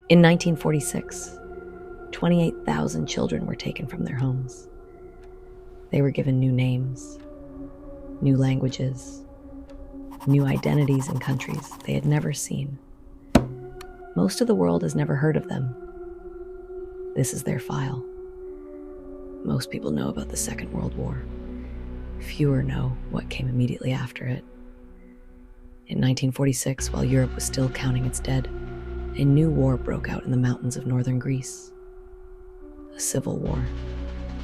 In 1946, 28,000 children were taken from their homes. They were given new names, new languages, new identities in countries they had never seen. Most of the world has never heard of them. This is their file. Most people know about the Second World War. Fewer know what came immediately after it. In 1946, while Europe was still counting its dead, a new war broke out in the mountains of northern Greece. A civil war,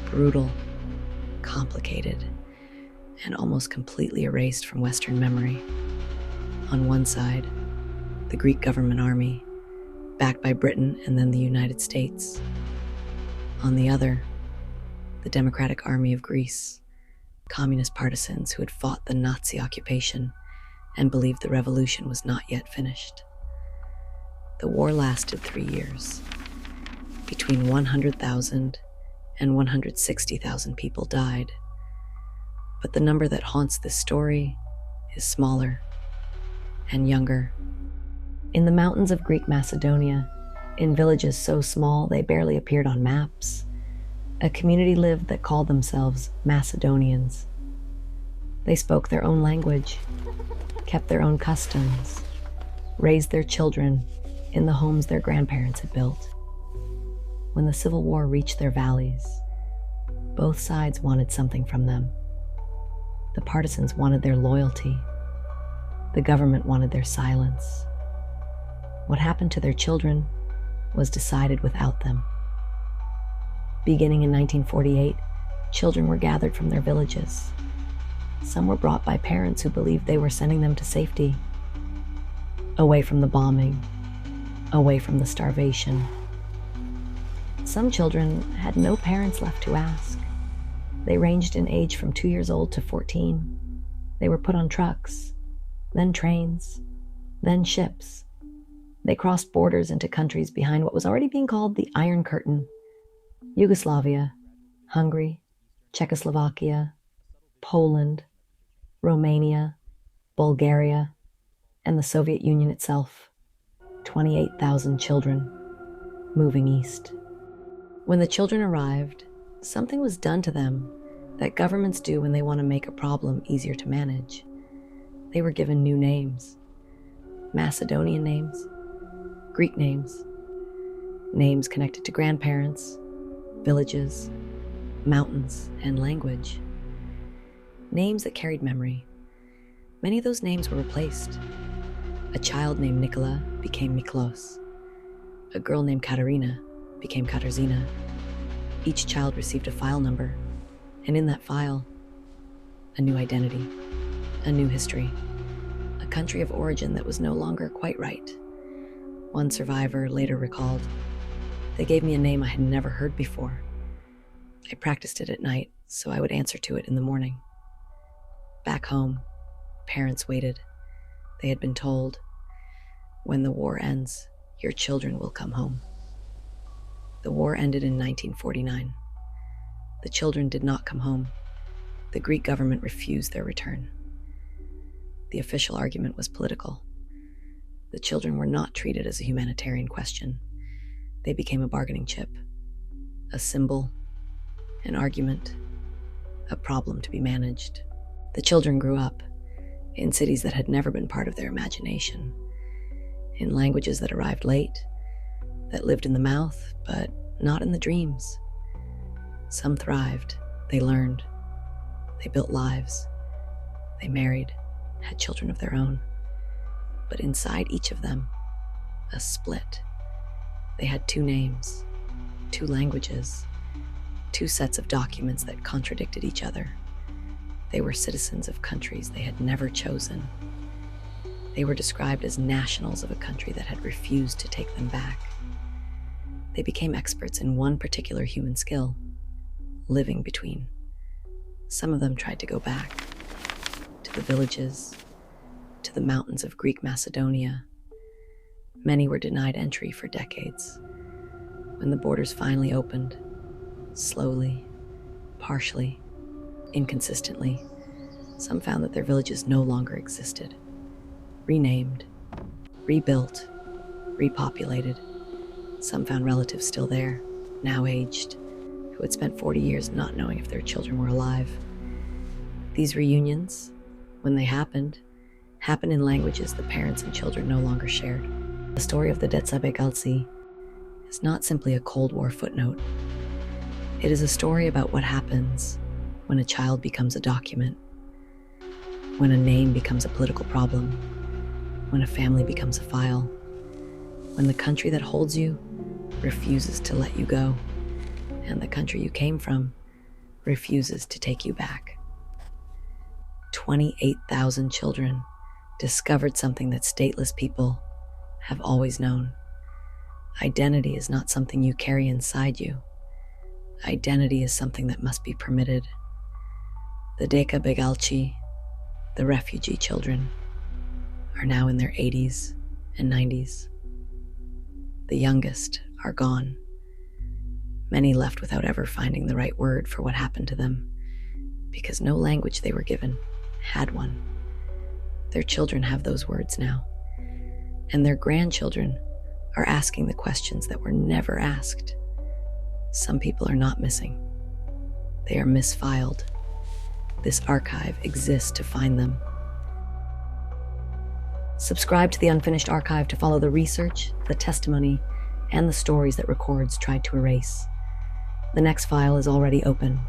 brutal, complicated, and almost completely erased from Western memory. On one side, the Greek government army, backed by Britain and then the United States. On the other, the Democratic Army of Greece, communist partisans who had fought the Nazi occupation and believed the revolution was not yet finished. The war lasted 3 years. Between 100,000 and 160,000 people died. But the number that haunts this story is smaller and younger. In the mountains of Greek Macedonia, in villages so small they barely appeared on maps, a community lived that called themselves Macedonians. They spoke their own language, kept their own customs, raised their children in the homes their grandparents had built. When the Civil War reached their valleys, both sides wanted something from them. The partisans wanted their loyalty. The government wanted their silence. What happened to their children was decided without them. Beginning in 1948, children were gathered from their villages. Some were brought by parents who believed they were sending them to safety, away from the bombing, away from the starvation. Some children had no parents left to ask. They ranged in age from 2 years old to 14. They were put on trucks, then trains, then ships. They crossed borders into countries behind what was already being called the Iron Curtain: Yugoslavia, Hungary, Czechoslovakia, Poland, Romania, Bulgaria, and the Soviet Union itself. 28,000 children moving east. When the children arrived, something was done to them that governments do when they want to make a problem easier to manage. They were given new names: Macedonian names, Greek names, names connected to grandparents, villages, mountains, and language. Names that carried memory. Many of those names were replaced. A child named Nikola became Miklos. A girl named Katarina became Katarzyna. Each child received a file number, and in that file, a new identity, a new history, a country of origin that was no longer quite right. One survivor later recalled, "They gave me a name I had never heard before. I practiced it at night, so I would answer to it in the morning." Back home, parents waited. They had been told, "When the war ends, your children will come home." The war ended in 1949. The children did not come home. The Greek government refused their return. The official argument was political. The children were not treated as a humanitarian question. They became a bargaining chip, a symbol, an argument, a problem to be managed. The children grew up in cities that had never been part of their imagination, in languages that arrived late, that lived in the mouth, but not in the dreams. Some thrived, they learned, they built lives, they married, had children of their own. But inside each of them, a split. They had two names, two languages, two sets of documents that contradicted each other. They were citizens of countries they had never chosen. They were described as nationals of a country that had refused to take them back. They became experts in one particular human skill: living between. Some of them tried to go back to the villages, to the mountains of Greek Macedonia. Many were denied entry for decades. When the borders finally opened, slowly, partially, inconsistently, some found that their villages no longer existed. Renamed, rebuilt, repopulated, Some found relatives still there, now aged, who had spent 40 years not knowing if their children were alive. These reunions, when they happened in languages the parents and children no longer shared. The story of the Deca Begalci is not simply a Cold War footnote. It is a story about what happens when a child becomes a document, when a name becomes a political problem, when a family becomes a file, when the country that holds you refuses to let you go, and the country you came from refuses to take you back. 28,000 children discovered something that stateless people have always known. Identity is not something you carry inside you. Identity is something that must be permitted. The Deca Begalci, the refugee children, are now in their 80s and 90s. The youngest are gone. Many left without ever finding the right word for what happened to them, because no language they were given had one. Their children have those words now, and their grandchildren are asking the questions that were never asked. Some people are not missing. They are misfiled. This archive exists to find them. Subscribe to the Unfinished Archive to follow the research, the testimony, and the stories that records tried to erase. The next file is already open.